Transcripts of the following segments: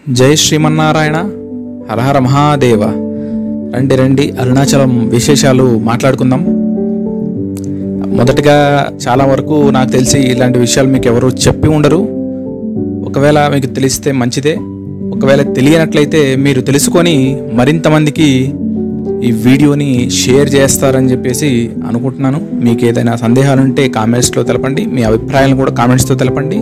జై శ్రీమన్నారాయణ, హరహర మహాదేవ. రండి రండి, అరుణాచలం విశేషాలు మాట్లాడుకుందాం. మొదటగా చాలా వరకు నాకు తెలిసి ఇలాంటి విషయాలు మీకు ఎవరు చెప్పి ఉండరు. ఒకవేళ మీకు తెలిస్తే మంచిదే, ఒకవేళ తెలియనట్లయితే మీరు తెలుసుకొని మరింత మందికి ఈ వీడియోని షేర్ చేస్తారని చెప్పేసి అనుకుంటున్నాను. మీకు ఏదైనా సందేహాలు ఉంటే కామెంట్స్లో తెలపండి, మీ అభిప్రాయాలను కూడా కామెంట్స్తో తెలపండి,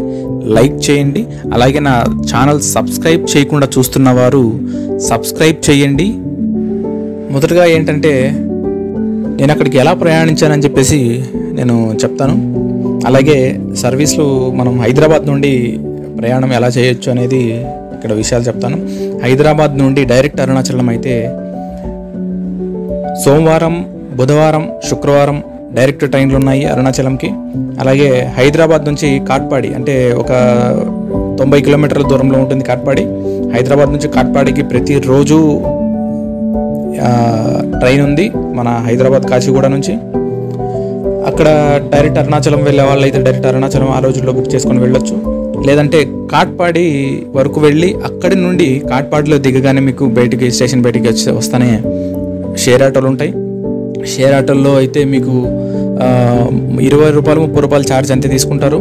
లైక్ చేయండి. అలాగే నా ఛానల్ సబ్స్క్రైబ్ చేయకుండా చూస్తున్న వారు సబ్స్క్రైబ్ చేయండి. మొదటగా ఏంటంటే, నేను అక్కడికి ఎలా ప్రయాణించానని చెప్పేసి నేను చెప్తాను. అలాగే సర్వీస్లు మనం హైదరాబాద్ నుండి ప్రయాణం ఎలా చేయొచ్చు అనేది ఇక్కడ విషయాలు చెప్తాను. హైదరాబాద్ నుండి డైరెక్ట్ అరుణాచలం అయితే సోమవారం, బుధవారం, శుక్రవారం డైరెక్ట్ ట్రైన్లు ఉన్నాయి అరుణాచలంకి. అలాగే హైదరాబాద్ నుంచి కాట్పాడి, అంటే ఒక 90 కిలోమీటర్ల దూరంలో ఉంటుంది కాట్పాడి. హైదరాబాద్ నుంచి కాట్పాడికి ప్రతిరోజు ట్రైన్ ఉంది మన హైదరాబాద్ కాచిగూడ నుంచి. అక్కడ డైరెక్ట్ అరుణాచలం వెళ్ళే వాళ్ళు అయితే డైరెక్ట్ అరుణాచలం ఆ రోజుల్లో బుక్ చేసుకొని వెళ్ళొచ్చు. లేదంటే కాట్పాడి వరకు వెళ్ళి అక్కడి నుండి కాట్పాడిలో దిగగానే మీకు స్టేషన్ బయటికి వస్తానే షేర్ ఆటోలు ఉంటాయి. షేర్ ఆటోల్లో అయితే మీకు 20 రూపాయలు 30 రూపాయలు ఛార్జ్ అంతే తీసుకుంటారు.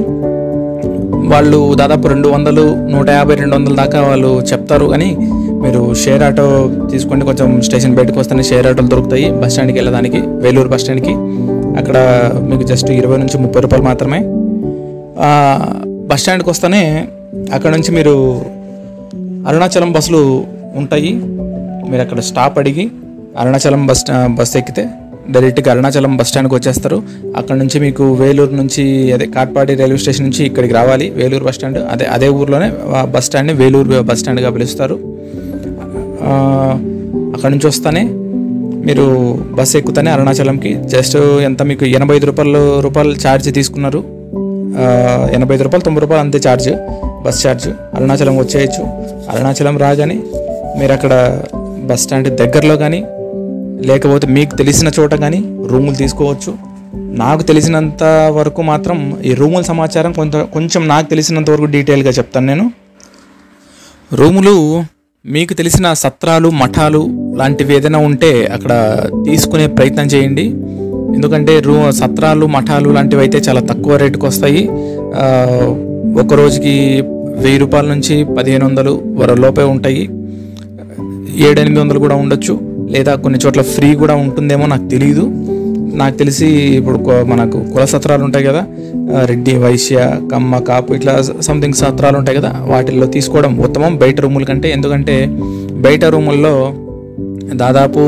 వాళ్ళు దాదాపు 200, 150, 200 దాకా వాళ్ళు చెప్తారు. కానీ మీరు షేర్ ఆటో తీసుకోండి. కొంచెం స్టేషన్ బయటకు వస్తేనే షేర్ ఆటోలు దొరుకుతాయి బస్ స్టాండ్కి వెళ్ళడానికి, వేలూరు బస్ స్టాండ్కి. అక్కడ మీకు జస్ట్ 20 నుంచి 30 రూపాయలు మాత్రమే. బస్ స్టాండ్కి వస్తేనే అక్కడ నుంచి మీరు అరుణాచలం బస్సులు ఉంటాయి. మీరు అక్కడ స్టాప్ అడిగి అరుణాచలం బస్ ఎక్కితే డైరెక్ట్గా అరుణాచలం బస్ స్టాండ్కి వచ్చేస్తారు. అక్కడ నుంచి మీకు వేలూరు నుంచి కాట్పాడి రైల్వే స్టేషన్ నుంచి ఇక్కడికి రావాలి. వేలూరు బస్ స్టాండ్ అదే ఊర్లోనే బస్ స్టాండ్ని వేలూరు బస్ స్టాండ్గా పిలుస్తారు. అక్కడ నుంచి వస్తానే మీరు బస్ ఎక్కుతానే అరుణాచలంకి జస్ట్ ఎంత మీకు 85 రూపాయలు ఛార్జ్ తీసుకున్నారు. 85 రూపాయలు 90 రూపాయలు అంతే ఛార్జ్, బస్ ఛార్జ్. అరుణాచలం వచ్చేయచ్చు. అరుణాచలం రాగానే మీరు అక్కడ బస్ స్టాండ్ దగ్గరలో కానీ లేకపోతే మీకు తెలిసిన చోట కానీ రూములు తీసుకోవచ్చు. నాకు తెలిసినంత వరకు మాత్రం ఈ రూముల సమాచారం కొంచెం నాకు తెలిసినంత వరకు డీటెయిల్గా చెప్తాను నేను. రూములు మీకు తెలిసిన సత్రాలు, మఠాలు లాంటివి ఏదైనా ఉంటే అక్కడ తీసుకునే ప్రయత్నం చేయండి. ఎందుకంటే సత్రాలు, మఠాలు లాంటివి అయితే చాలా తక్కువ రేటుకి వస్తాయి. ఒక రోజుకి 1000 రూపాయల నుంచి 1500 లోపే ఉంటాయి. 700-800 కూడా ఉండొచ్చు. లేదా కొన్ని చోట్ల ఫ్రీ కూడా ఉంటుందేమో నాకు తెలియదు. నాకు తెలిసి ఇప్పుడు మనకు కుల సత్రాలు ఉంటాయి కదా, రెడ్డి, వైశ్య, కమ్మ, కాపు ఇట్లా సంథింగ్ సత్రాలు ఉంటాయి కదా, వాటిల్లో తీసుకోవడం ఉత్తమం బయట రూముల కంటే. ఎందుకంటే బయట రూముల్లో దాదాపు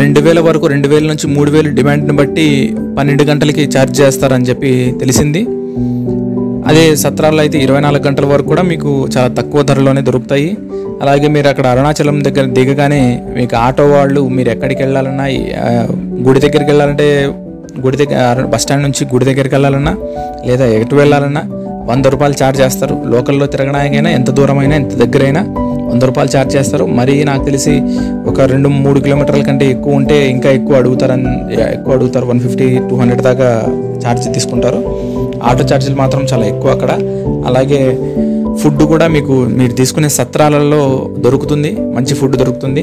2000 వరకు, 2000 నుంచి 3000 డిమాండ్ని బట్టి 12 గంటలకి ఛార్జ్ చేస్తారని చెప్పి తెలిసింది. అదే సత్రాల్లో అయితే 24 గంటల వరకు కూడా మీకు చాలా తక్కువ ధరలోనే దొరుకుతాయి. అలాగే మీరు అక్కడ అరుణాచలం దగ్గర దిగగానే మీకు ఆటో వాళ్ళు మీరు ఎక్కడికి వెళ్ళాలన్నా, గుడి దగ్గరికి వెళ్ళాలంటే గుడి దగ్గర బస్ స్టాండ్ నుంచి గుడి దగ్గరికి వెళ్ళాలన్నా లేదా ఎటు వెళ్ళాలన్నా 100 రూపాయలు ఛార్జ్ చేస్తారు. లోకల్లో తిరగడానికైనా ఎంత దూరమైనా ఎంత దగ్గరైనా 100 రూపాయలు ఛార్జ్ చేస్తారు. మరీ నాకు తెలిసి ఒక 2-3 కిలోమీటర్ల కంటే ఎక్కువ ఉంటే ఇంకా ఎక్కువ అడుగుతారు. 150-200 దాకా ఛార్జ్ తీసుకుంటారు. ఆటో ఛార్జీలు మాత్రం చాలా ఎక్కువ అక్కడ. అలాగే ఫుడ్ కూడా మీరు తీసుకునే సత్రాలలో దొరుకుతుంది, మంచి ఫుడ్ దొరుకుతుంది.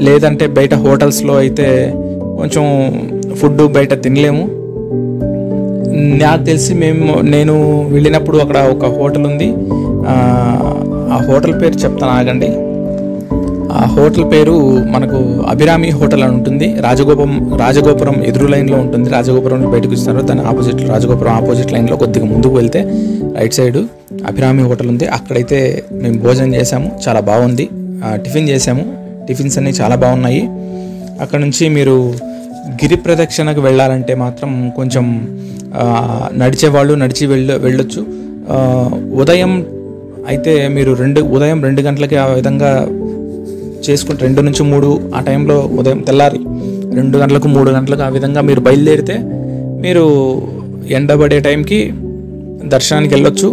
లేదంటే బయట హోటల్స్లో అయితే కొంచెం ఫుడ్ బయట తినలేము. నాకు తెలిసి నేను వెళ్ళినప్పుడు అక్కడ ఒక హోటల్ ఉంది. ఆ హోటల్ పేరు చెప్తాను, ఆగండి. ఆ హోటల్ పేరు మనకు అభిరామి హోటల్ అని ఉంటుంది. రాజగోపురం ఎదురు లైన్లో ఉంటుంది. రాజగోపురం బయటకు ఇస్తారు, దాని ఆపోజిట్ రాజగోపురం ఆపోజిట్ లైన్లో కొద్దిగా ముందుకు వెళ్తే రైట్ సైడ్ అభిరామి హోటల్ ఉంది. అక్కడైతే మేము భోజనం చేసాము, చాలా బాగుంది. టిఫిన్ చేసాము, టిఫిన్స్ అన్నీ చాలా బాగున్నాయి. అక్కడ నుంచి మీరు గిరి ప్రదక్షిణకు వెళ్ళాలంటే మాత్రం కొంచెం నడిచేవాళ్ళు నడిచి వెళ్ళొచ్చు. ఉదయం అయితే మీరు ఉదయం 2 గంటలకి ఆ విధంగా చేసుకుంటే 2 నుంచి 3 ఆ టైంలో ఉదయం తెల్లారి 2 గంటలకు 3 గంటలకు ఆ విధంగా మీరు బయలుదేరితే మీరు ఎండబడే టైంకి దర్శనానికి వెళ్ళొచ్చు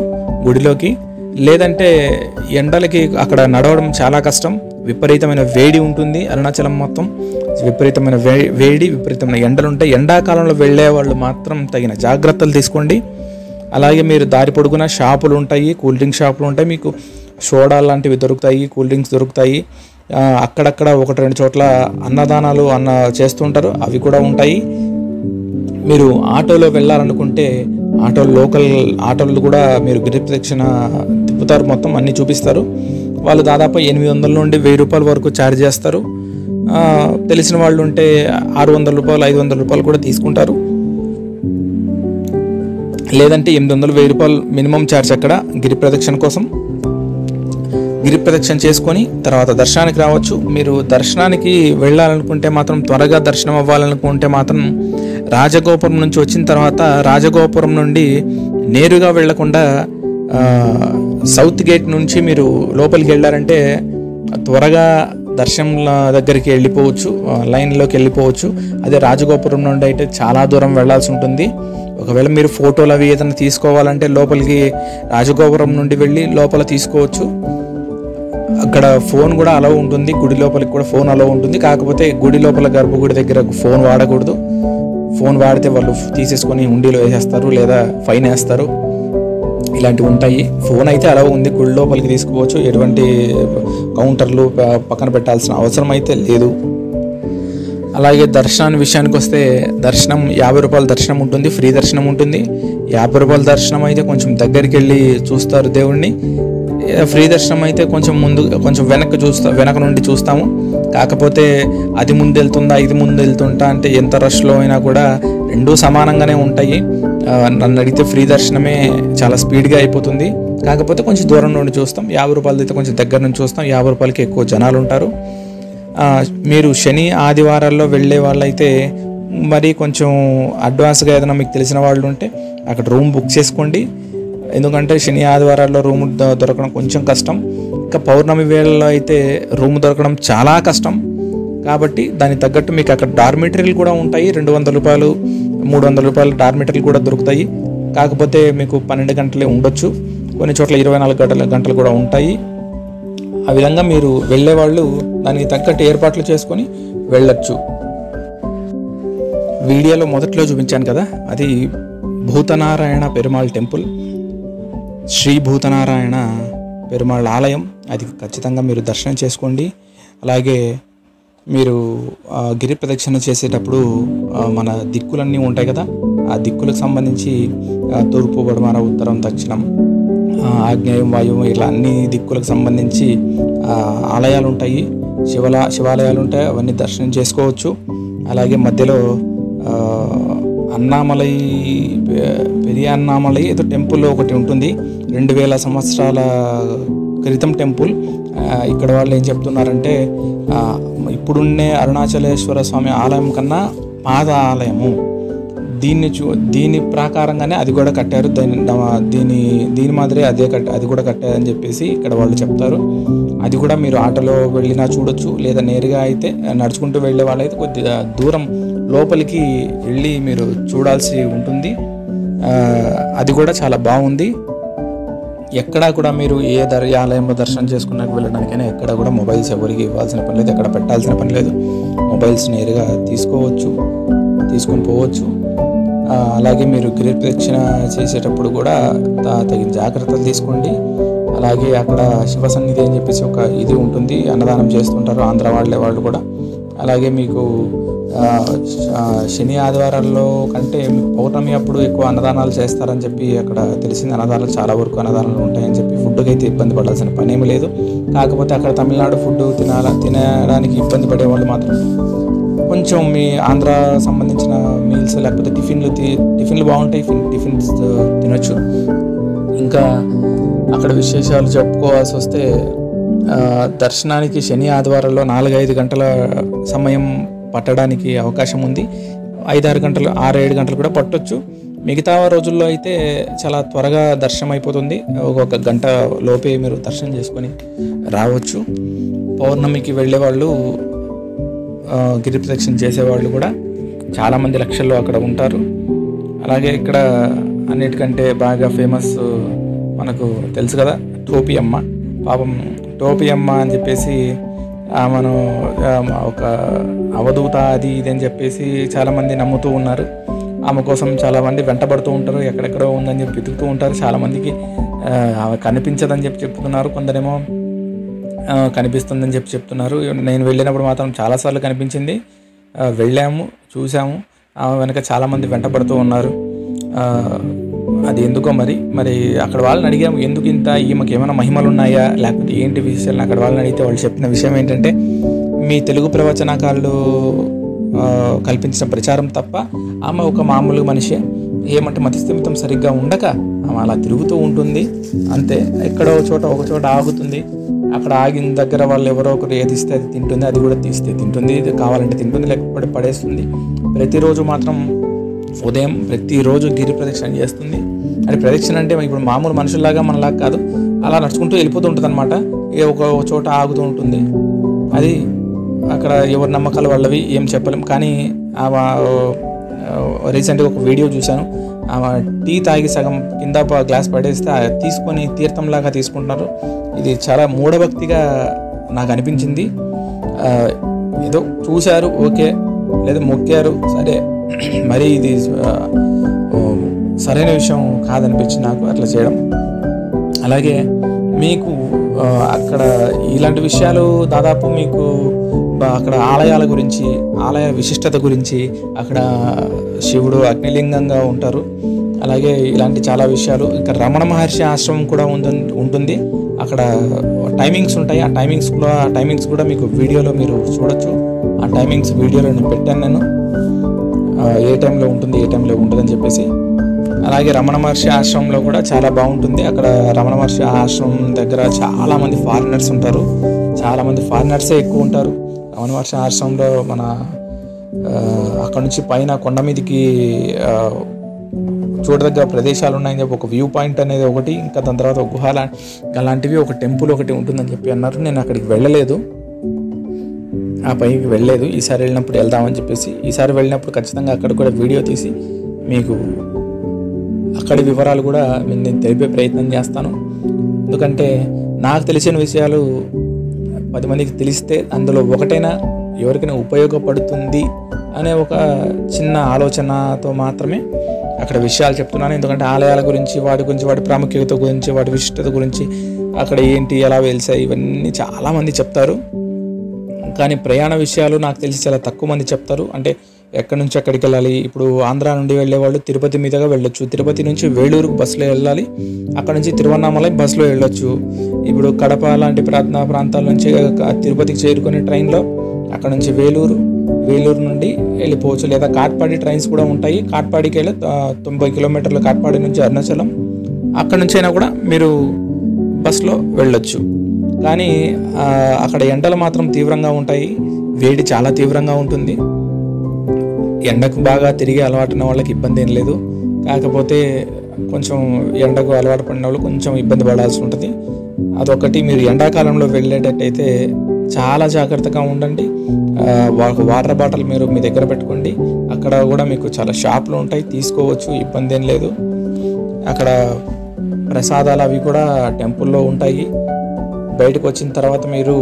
గుడిలోకి. లేదంటే ఎండలకి అక్కడ నడవడం చాలా కష్టం, విపరీతమైన వేడి ఉంటుంది. అరుణాచలం మొత్తం విపరీతమైన వేడి, విపరీతమైన ఎండలు ఉంటాయి. ఎండాకాలంలో వెళ్ళే వాళ్ళు మాత్రం తగిన జాగ్రత్తలు తీసుకోండి. అలాగే మీరు దారి పొడుగున షాపులు ఉంటాయి, కూల్ డ్రింక్ షాపులు ఉంటాయి. మీకు సోడా లాంటివి దొరుకుతాయి, కూల్ డ్రింక్స్ దొరుకుతాయి. అక్కడక్కడ 1-2 చోట్ల అన్నదానాలు చేస్తుంటారు, అవి కూడా ఉంటాయి. మీరు ఆటోలో వెళ్ళాలనుకుంటే లోకల్ ఆటోలు కూడా మీరు గిరి ప్రదక్షిణ తిప్పుతారు, మొత్తం అన్నీ చూపిస్తారు. వాళ్ళు దాదాపు 800 నుండి 1000 రూపాయల వరకు ఛార్జ్ చేస్తారు. తెలిసిన వాళ్ళు ఉంటే 600 రూపాయలు 500 రూపాయలు కూడా తీసుకుంటారు. లేదంటే 800-1000 రూపాయలు మినిమం ఛార్జ్ అక్కడ గిరి ప్రదక్షిణ కోసం. గిరి ప్రదక్షిణ చేసుకొని తర్వాత దర్శనానికి రావచ్చు. మీరు దర్శనానికి వెళ్ళాలనుకుంటే మాత్రం, త్వరగా దర్శనం అవ్వాలనుకుంటే మాత్రం రాజగోపురం నుంచి వచ్చిన తర్వాత రాజగోపురం నుండి నేరుగా వెళ్లకుండా సౌత్ గేట్ నుంచి మీరు లోపలికి వెళ్ళారంటే త్వరగా దర్శనం దగ్గరికి వెళ్ళిపోవచ్చు, లైన్లోకి వెళ్ళిపోవచ్చు. అదే రాజగోపురం నుండి అయితే చాలా దూరం వెళ్ళాల్సి ఉంటుంది. ఒకవేళ మీరు ఫోటోలు అవి ఏదైనా తీసుకోవాలంటే లోపలికి రాజగోపురం నుండి వెళ్ళి లోపల తీసుకోవచ్చు. అక్కడ ఫోన్ కూడా అలౌ ఉంటుంది, గుడి లోపలికి కూడా ఫోన్ అలౌ ఉంటుంది. కాకపోతే గుడి లోపల గర్భగుడి దగ్గర ఫోన్ వాడకూడదు. ఫోన్ వాడితే వాళ్ళు తీసేసుకొని హుండీలో వేసేస్తారు లేదా ఫైన్ వేస్తారు, ఇలాంటివి ఉంటాయి. ఫోన్ అయితే అలా ఉంది, గుడి లోపలికి తీసుకోవచ్చు. ఎటువంటి కౌంటర్లు పక్కన పెట్టాల్సిన అవసరం అయితే లేదు. అలాగే దర్శనాన్ని విషయానికి వస్తే దర్శనం 50 రూపాయల దర్శనం ఉంటుంది, ఫ్రీ దర్శనం ఉంటుంది. 50 రూపాయల దర్శనం అయితే కొంచెం దగ్గరికి వెళ్ళి చూస్తారు దేవుణ్ణి. ఫ్రీ దర్శనం అయితే కొంచెం వెనక నుండి చూస్తాము. కాకపోతే అది ముందు వెళ్తుందా ఇది ముందు వెళ్తుంటా అంటే ఎంత రష్లో అయినా కూడా రెండూ సమానంగానే ఉంటాయి. నన్ను అడిగితే ఫ్రీ దర్శనమే చాలా స్పీడ్గా అయిపోతుంది. కాకపోతే కొంచెం దూరం నుండి చూస్తాం. 50 రూపాయలది అయితే కొంచెం దగ్గర నుంచి చూస్తాం. 50 రూపాయలకి ఎక్కువ జనాలు ఉంటారు. మీరు శని ఆదివారాల్లో వెళ్ళే వాళ్ళైతే మరి కొంచెం అడ్వాన్స్గా ఏదైనా మీకు తెలిసిన వాళ్ళు ఉంటే అక్కడ రూమ్ బుక్ చేసుకోండి. ఎందుకంటే శని ఆదివారాల్లో రూమ్ దొరకడం కొంచెం కష్టం. ఇంకా పౌర్ణమి వేళల్లో అయితే రూమ్ దొరకడం చాలా కష్టం. కాబట్టి దానికి తగ్గట్టు మీకు అక్కడ డార్మిటరీలు కూడా ఉంటాయి. 200 రూపాయలు 300 రూపాయలు డార్మిటరీలు కూడా దొరుకుతాయి. కాకపోతే మీకు 12 గంటలే ఉండొచ్చు, కొన్ని చోట్ల 24 గంటలు కూడా ఉంటాయి. ఆ విధంగా మీరు వెళ్ళేవాళ్ళు దానికి తగ్గట్టు ఏర్పాట్లు చేసుకొని వెళ్ళొచ్చు. వీడియోలో మొదట్లో చూపించాను కదా, అది భూతనారాయణ పెరుమాళ్ టెంపుల్, శ్రీ భూతనారాయణ పెరుమాళ్ ఆలయం. అది ఖచ్చితంగా మీరు దర్శనం చేసుకోండి. అలాగే మీరు గిరి ప్రదక్షిణ చేసేటప్పుడు మన దిక్కులన్నీ ఉంటాయి కదా, ఆ దిక్కులకు సంబంధించి తూర్పు, పడమర, ఉత్తరం, దక్షిణం, ఆగ్నేయం, వాయువు, ఇలా అన్ని దిక్కులకు సంబంధించి ఆలయాలు ఉంటాయి, శివాలయాలు ఉంటాయి. అవన్నీ దర్శనం చేసుకోవచ్చు. అలాగే మధ్యలో అన్నామలై, పెరియ అన్నామలై ఏదో టెంపుల్ ఒకటి ఉంటుంది, 2000 సంవత్సరాల క్రితం టెంపుల్. ఇక్కడ వాళ్ళు ఏం చెప్తున్నారంటే ఇప్పుడున్నే అరుణాచలేశ్వర స్వామి ఆలయం కన్నా పాత ఆలయము, దీని ప్రకారంగానే అది కూడా కట్టారు, దీని మాదిరి అది కూడా కట్టారని చెప్పేసి ఇక్కడ వాళ్ళు చెప్తారు. అది కూడా మీరు ఆటోలో వెళ్ళినా చూడొచ్చు, లేదా నేరుగా అయితే నడుచుకుంటూ వెళ్ళే వాళ్ళైతే కొద్దిగా దూరం లోపలికి వెళ్ళి మీరు చూడాల్సి ఉంటుంది. అది కూడా చాలా బాగుంది. ఎక్కడా కూడా మీరు ఏ ఆలయంలో దర్శనం చేసుకున్నాక వెళ్ళడానికైనా ఎక్కడ కూడా మొబైల్స్ ఎవరికి ఇవ్వాల్సిన పని లేదు, ఎక్కడ పెట్టాల్సిన పని లేదు. మొబైల్స్ నేరుగా తీసుకొని పోవచ్చు. అలాగే మీరు గిరి ప్రదక్షిణ చేసేటప్పుడు కూడా తగిన జాగ్రత్తలు తీసుకోండి. అలాగే అక్కడ శివ సన్నిధి అని చెప్పేసి ఒక ఇది ఉంటుంది, అన్నదానం చేస్తుంటారు ఆంధ్ర వాళ్ళు కూడా. అలాగే మీకు శని ఆదివారాల్లో కంటే మీకు పౌర్ణమి అప్పుడు ఎక్కువ అన్నదానాలు చేస్తారని చెప్పి అక్కడ తెలిసింది. అన్నదానాలు చాలా వరకు అన్నదానాలు ఉంటాయని చెప్పి ఫుడ్కి అయితే ఇబ్బంది పడాల్సిన పని ఏమీ లేదు. కాకపోతే అక్కడ తమిళనాడు ఫుడ్ తినడానికి ఇబ్బంది పడే వాళ్ళు మాత్రం కొంచెం మీ ఆంధ్ర సంబంధించిన మీల్స్ లేకపోతే టిఫిన్లు బాగుంటాయి, టిఫిన్స్ తినొచ్చు. ఇంకా అక్కడ విశేషాలు చెప్పుకోవాల్సి వస్తే దర్శనానికి శని ఆదివారాల్లో 4-5 గంటల సమయం పట్టడానికి అవకాశం ఉంది. 5-6 గంటలు 6-7 గంటలు కూడా పట్టొచ్చు. మిగతా రోజుల్లో అయితే చాలా త్వరగా దర్శనం అయిపోతుంది. 1 గంట లోపే మీరు దర్శనం చేసుకొని రావచ్చు. పౌర్ణమికి వెళ్ళేవాళ్ళు, గిరి ప్రదక్షిణ చేసేవాళ్ళు కూడా చాలామంది లక్షల్లో అక్కడ ఉంటారు. అలాగే ఇక్కడ అన్నిటికంటే బాగా ఫేమస్ మనకు తెలుసు కదా, టోపి అమ్మ. పాపం టోపి అమ్మ అని చెప్పేసి మనం ఒక అవధూత అది ఇది అని చెప్పేసి చాలామంది నమ్ముతూ ఉన్నారు. ఆమె కోసం చాలామంది వెంటబడుతూ ఉంటారు, ఎక్కడెక్కడో ఉందని చెప్పి వెతుకుతూ ఉంటారు. చాలామందికి ఆమె కనిపించదని చెప్తున్నారు, కొందరేమో కనిపిస్తుందని చెప్తున్నారు. నేను వెళ్ళినప్పుడు మాత్రం చాలాసార్లు కనిపించింది. వెళ్ళాము, చూసాము. ఆమె వెనక చాలామంది వెంటపడుతూ ఉన్నారు. అది ఎందుకో మరి అక్కడ వాళ్ళని అడిగాము, ఎందుకు ఇంత, ఈమెకి ఏమైనా మహిమలు ఉన్నాయా లేకపోతే ఏంటి విషయాలు అక్కడ వాళ్ళని అడిగితే వాళ్ళు చెప్పిన విషయం ఏంటంటే, మీ తెలుగు ప్రవచనకారులు కల్పించిన ప్రచారం తప్ప ఆమె ఒక మామూలు మనిషి, ఏమంటే మతిస్థిమితం సరిగ్గా ఉండక ఆమె అలా తిరుగుతూ ఉంటుంది అంతే. ఎక్కడో ఒక చోట ఆగుతుంది. అక్కడ ఆగిన దగ్గర వాళ్ళు ఎవరో ఒకరు ఏది ఇస్తే అది తింటుంది, అది కూడా తీస్తే తింటుంది, కావాలంటే తింటుంది, లేకపోతే పడేస్తుంది. ప్రతిరోజు మాత్రం ఉదయం ప్రతిరోజు గిరి ప్రదక్షిణ చేస్తుంది. అది ప్రదక్షిణ అంటే ఇప్పుడు మామూలు మనుషుల్లాగా మనలాగా కాదు, అలా నడుచుకుంటూ వెళ్ళిపోతూ ఉంటుంది అనమాట. ఒక చోట ఆగుతూ ఉంటుంది. అది అక్కడ ఎవరి నమ్మకాలు వాళ్ళవి ఏం చెప్పలేం. కానీ రీసెంట్గా ఒక వీడియో చూశాను. టీ తాగి సగం కింద గ్లాస్ పడేస్తే తీసుకొని తీర్థంలాగా తీసుకుంటున్నారు. ఇది చాలా మూఢభక్తిగా నాకు అనిపించింది. ఏదో చూశారు, ఓకే, లేదా మొక్కారు, సరే, మరి ఇది సరైన విషయం కాదనిపించింది నాకు అట్లా చేయడం. అలాగే మీకు అక్కడ ఇలాంటి విషయాలు దాదాపు మీకు అక్కడ ఆలయాల గురించి, ఆలయ విశిష్టత గురించి, అక్కడ శివుడు అగ్నిలింగంగా ఉంటారు. అలాగే ఇలాంటి చాలా విషయాలు. ఇంకా రమణ మహర్షి ఆశ్రమం కూడా ఉంటుంది. అక్కడ టైమింగ్స్ ఉంటాయి. ఆ టైమింగ్స్ కూడా మీకు వీడియోలో మీరు చూడొచ్చు. ఆ టైమింగ్స్ వీడియోలో నేను పెట్టాను. నేను ఏ టైంలో ఉంటుంది, ఏ టైంలో ఉంటుందని చెప్పేసి. అలాగే రమణ మహర్షి ఆశ్రమంలో కూడా చాలా బాగుంటుంది. అక్కడ రమణ మహర్షి ఆశ్రమం దగ్గర చాలామంది ఫారినర్స్ ఉంటారు. చాలామంది ఫారినర్సే ఎక్కువ ఉంటారు రమణ మహర్షి ఆశ్రమంలో. మన అక్కడ నుంచి పైన కొండ మీదకి చూడదగ్గ ప్రదేశాలు ఉన్నాయని చెప్పి ఒక వ్యూ పాయింట్ అనేది ఒకటి, ఇంకా దాని తర్వాత ఒక గుహ అలాంటివి, ఒక టెంపుల్ ఒకటి ఉంటుందని చెప్పి అన్నారు. నేను అక్కడికి వెళ్ళలేదు, ఆ పైకి వెళ్ళలేదు. ఈసారి వెళ్ళినప్పుడు వెళ్దామని చెప్పేసి, ఈసారి వెళ్ళినప్పుడు ఖచ్చితంగా అక్కడ కూడా వీడియో తీసి మీకు అక్కడి వివరాలు కూడా నేను తెలిపే ప్రయత్నం చేస్తాను. ఎందుకంటే నాకు తెలిసిన విషయాలు 10 మందికి తెలిస్తే అందులో ఒకటైనా ఎవరికైనా ఉపయోగపడుతుంది అనే ఒక చిన్న ఆలోచనతో మాత్రమే అక్కడ విషయాలు చెప్తున్నాను. ఎందుకంటే ఆలయాల గురించి, వాటి ప్రాముఖ్యత గురించి, వాటి విశిష్టత గురించి, అక్కడ ఏంటి, ఎలా వెలిసాయి, ఇవన్నీ చాలామంది చెప్తారు. కానీ ప్రయాణ విషయాలు నాకు తెలిసి చాలా తక్కువ మంది చెప్తారు. అంటే ఎక్కడి నుంచి ఎక్కడికి వెళ్ళాలి. ఇప్పుడు ఆంధ్ర నుండి వెళ్ళే వాళ్ళు తిరుపతి మీదుగా వెళ్ళొచ్చు. తిరుపతి నుంచి వేలూరుకు బస్సులో వెళ్ళాలి. అక్కడ నుంచి తిరువన్నామలై బస్సులో వెళ్ళొచ్చు. ఇప్పుడు కడప లాంటి ప్రాంతాల నుంచి తిరుపతికి చేరుకునే ట్రైన్లో అక్కడ నుంచి వేలూరు నుండి వెళ్ళిపోవచ్చు. లేదా కాట్పాడి ట్రైన్స్ కూడా ఉంటాయి. కాట్పాడికి వెళ్ళి 90 కిలోమీటర్లు కాట్పాడి నుంచి అరుణాచలం. అక్కడ నుంచి అయినా కూడా మీరు బస్సులో వెళ్ళొచ్చు. కానీ అక్కడ ఎండలు మాత్రం తీవ్రంగా ఉంటాయి. వేడి చాలా తీవ్రంగా ఉంటుంది. ఎండకు బాగా తిరిగి అలవాటున్న వాళ్ళకి ఇబ్బంది ఏం లేదు. కాకపోతే కొంచెం ఎండకు అలవాటు పడిన వాళ్ళు కొంచెం ఇబ్బంది పడాల్సి ఉంటుంది. అదొకటి. మీరు ఎండాకాలంలో వెళ్ళేటట్టయితే చాలా జాగ్రత్తగా ఉండండి. వాటర్ బాటిల్ మీరు మీ దగ్గర పెట్టుకోండి. అక్కడ కూడా మీకు చాలా షాపులు ఉంటాయి, తీసుకోవచ్చు, ఇబ్బంది ఏం లేదు. అక్కడ ప్రసాదాలు అవి కూడా టెంపుల్లో ఉంటాయి. బయటకు వచ్చిన తర్వాత మీరు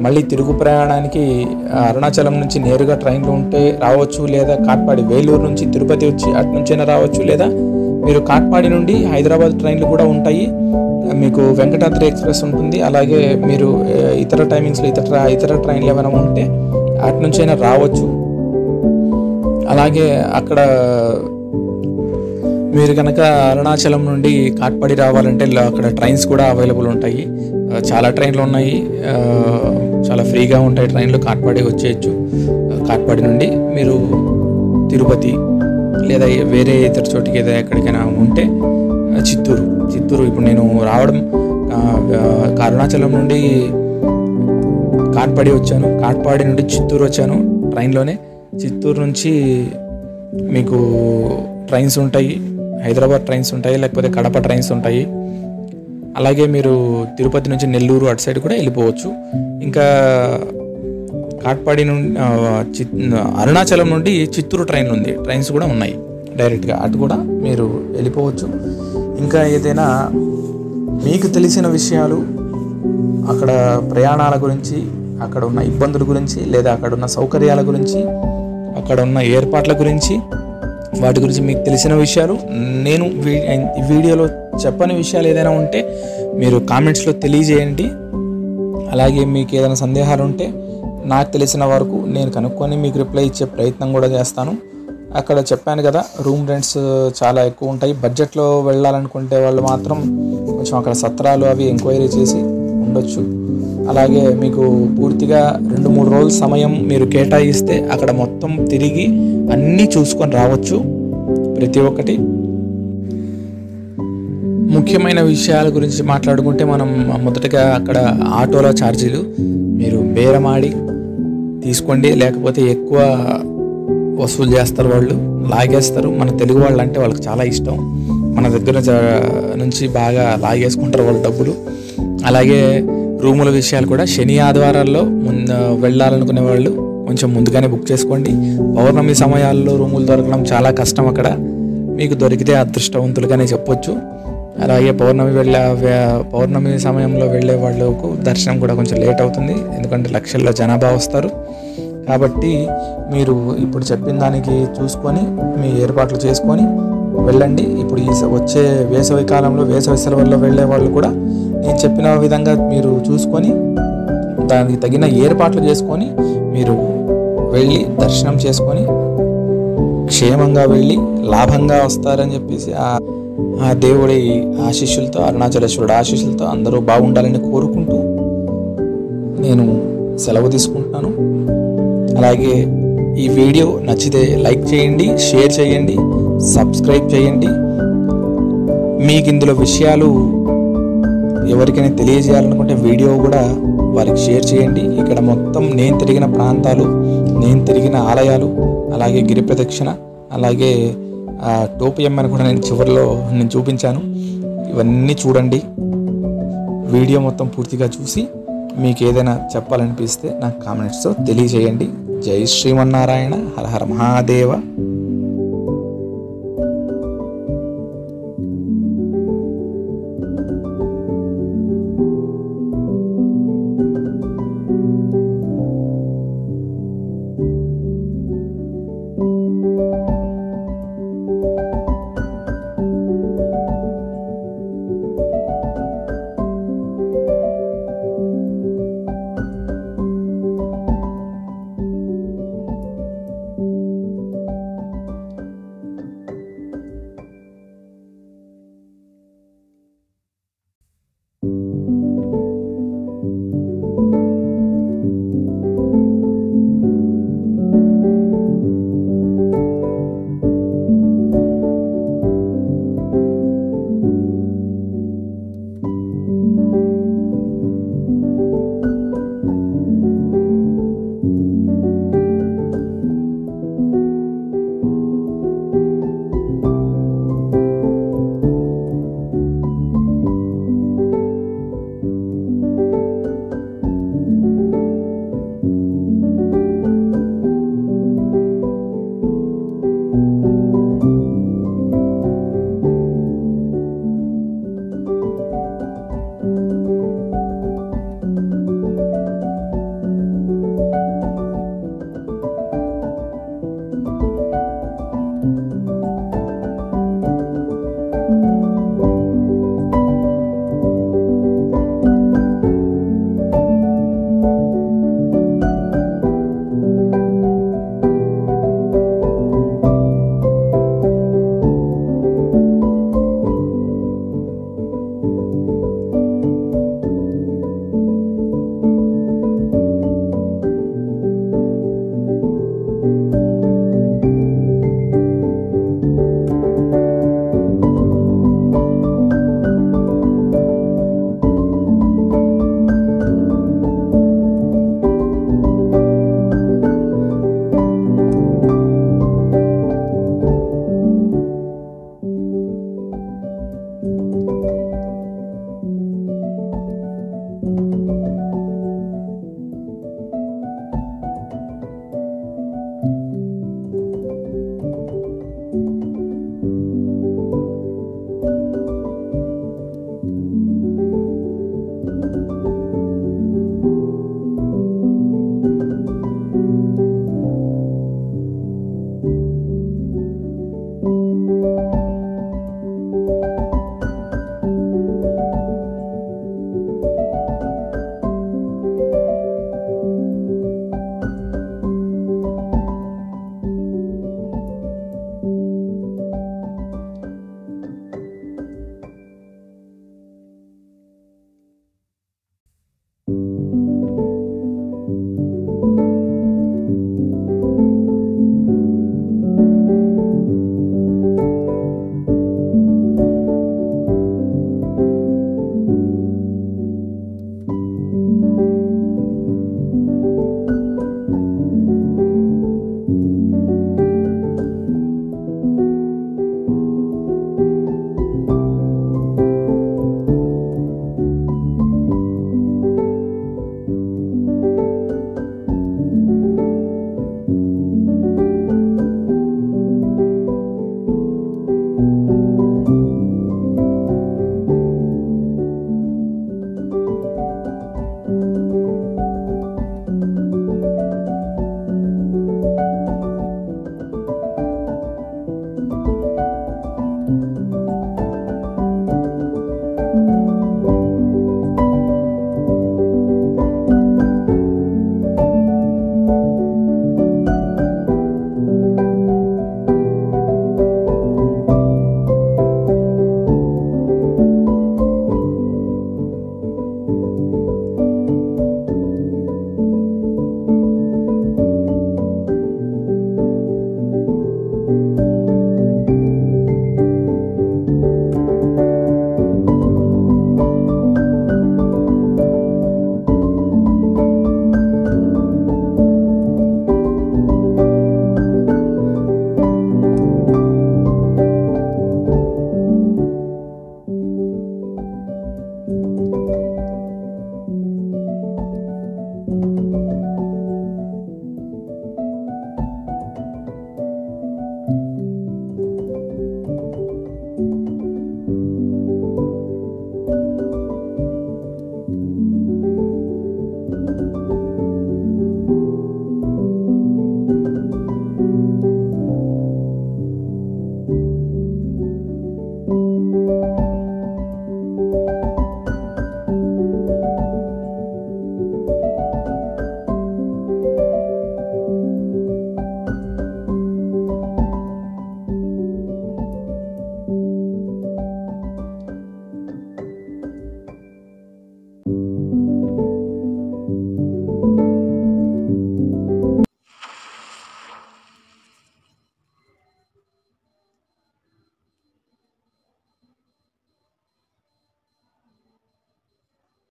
మళ్ళీ తిరుగు ప్రయాణానికి అరుణాచలం నుంచి నేరుగా ట్రైన్లు ఉంటే రావచ్చు, లేదా కాట్పాడి వేలూరు నుంచి తిరుపతి వచ్చి అటు నుంచైనా రావచ్చు, లేదా మీరు కాట్పాడి నుండి హైదరాబాద్ ట్రైన్లు కూడా ఉంటాయి. మీకు వెంకటాద్రి ఎక్స్ప్రెస్ ఉంటుంది. అలాగే మీరు ఇతర టైమింగ్స్లో ఇతర ట్రైన్లు ఏమైనా ఉంటే అటు నుంచైనా రావచ్చు. అలాగే అక్కడ మీరు కనుక అరుణాచలం నుండి కాట్పాడి రావాలంటే అక్కడ ట్రైన్స్ కూడా అవైలబుల్ ఉంటాయి. చాలా ట్రైన్లు ఉన్నాయి, చాలా ఫ్రీగా ఉంటాయి ట్రైన్లు. కాట్పాడి వచ్చేయచ్చు. కాట్పాడి నుండి మీరు తిరుపతి లేదా వేరే ఇతర చోటికి ఏదైనా ఎక్కడికైనా ఉంటే చిత్తూరు ఇప్పుడు నేను రావడం అరుణాచలం నుండి కాట్పాడి వచ్చాను. కాట్పాడి నుండి చిత్తూరు వచ్చాను ట్రైన్లోనే. చిత్తూరు నుంచి మీకు ట్రైన్స్ ఉంటాయి, హైదరాబాద్ ట్రైన్స్ ఉంటాయి, లేకపోతే కడప ట్రైన్స్ ఉంటాయి. అలాగే మీరు తిరుపతి నుంచి నెల్లూరు అటు సైడ్ కూడా వెళ్ళిపోవచ్చు. ఇంకా కాట్పాడి నుండి అరుణాచలం నుండి చిత్తూరు ట్రైన్స్ కూడా ఉన్నాయి డైరెక్ట్గా, అటు కూడా మీరు వెళ్ళిపోవచ్చు. ఇంకా ఏదైనా మీకు తెలిసిన విషయాలు అక్కడ ప్రయాణాల గురించి, అక్కడ ఉన్న ఇబ్బందుల గురించి, లేదా అక్కడ ఉన్న సౌకర్యాల గురించి, అక్కడ ఉన్న ఏర్పాట్ల గురించి వాటి గురించి మీకు తెలిసిన విషయాలు, నేను ఈ వీడియోలో చెప్పని విషయాలు ఏదైనా ఉంటే మీరు కామెంట్స్లో తెలియజేయండి. అలాగే మీకు ఏదైనా సందేహాలు ఉంటే నాకు తెలిసిన వరకు నేను కనుక్కొని మీకు రిప్లై ఇచ్చే ప్రయత్నం కూడా చేస్తాను. అక్కడ చెప్పాను కదా, రూమ్ రెంట్స్ చాలా ఎక్కువ ఉంటాయి. బడ్జెట్లో వెళ్ళాలనుకుంటే వాళ్ళు మాత్రం కొంచెం అక్కడ సత్రాలు అవి ఎంక్వైరీ చేసి ఉండొచ్చు. అలాగే మీకు పూర్తిగా 2-3 రోజుల సమయం మీరు కేటాయిస్తే అక్కడ మొత్తం తిరిగి అన్నీ చూసుకొని రావచ్చు. ప్రతి ఒక్కటి ముఖ్యమైన విషయాల గురించి మాట్లాడుకుంటే మనం మొదటగా అక్కడ ఆటోల ఛార్జీలు మీరు బేరమాడి తీసుకోండి, లేకపోతే ఎక్కువ వసూలు చేస్తారు, వాళ్ళు లాగేస్తారు. మన తెలుగు వాళ్ళు అంటే వాళ్ళకి చాలా ఇష్టం, మన దగ్గర నుంచి బాగా లాగేసుకుంటారు వాళ్ళు డబ్బులు. అలాగే రూముల విషయాలు కూడా శని ఆదివారాల్లో వెళ్ళాలనుకునే వాళ్ళు కొంచెం ముందుగానే బుక్ చేసుకోండి. పౌర్ణమి సమయాల్లో రూములు దొరకడం చాలా కష్టం, అక్కడ మీకు దొరికితే అదృష్టవంతులుగానే చెప్పొచ్చు. అలాగే పౌర్ణమి సమయంలో వెళ్ళే వాళ్ళకు దర్శనం కూడా కొంచెం లేట్ అవుతుంది, ఎందుకంటే లక్షల్లో జనాభా వస్తారు. కాబట్టి మీరు ఇప్పుడు చెప్పిన దానికి చూసుకొని మీ ఏర్పాట్లు చేసుకొని వెళ్ళండి. ఇప్పుడు ఈ వచ్చే వేసవి కాలంలో, వేసవి సెలవుల్లో వెళ్ళే వాళ్ళు కూడా నేను చెప్పిన విధంగా మీరు చూసుకొని దానికి తగిన ఏర్పాట్లు చేసుకొని మీరు వెళ్ళి దర్శనం చేసుకొని క్షేమంగా వెళ్ళి లాభంగా వస్తారని చెప్పేసి ఆ దేవుడి ఆశీస్సులతో, అరుణాచలేశ్వరుడు ఆశీస్సులతో అందరూ బాగుండాలని కోరుకుంటూ నేను సెలవు తీసుకుంటున్నాను. అలాగే ఈ వీడియో నచ్చితే లైక్ చేయండి, షేర్ చేయండి, సబ్స్క్రైబ్ చేయండి. మీకు ఇందులో విషయాలు ఎవరికైనా తెలియజేయాలనుకుంటే వీడియో కూడా వారికి షేర్ చేయండి. ఇక్కడ మొత్తం నేను తిరిగిన ప్రాంతాలు, నేను తిరిగిన ఆలయాలు, అలాగే గిరి ప్రదక్షిణ, అలాగే టోపియమ్మని కూడా నేను చివరిలో చూపించాను. ఇవన్నీ చూడండి. వీడియో మొత్తం పూర్తిగా చూసి మీకు ఏదైనా చెప్పాలనిపిస్తే నాకు కామెంట్స్తో తెలియజేయండి. జై శ్రీమన్నారాయణ. హర హర మహాదేవ.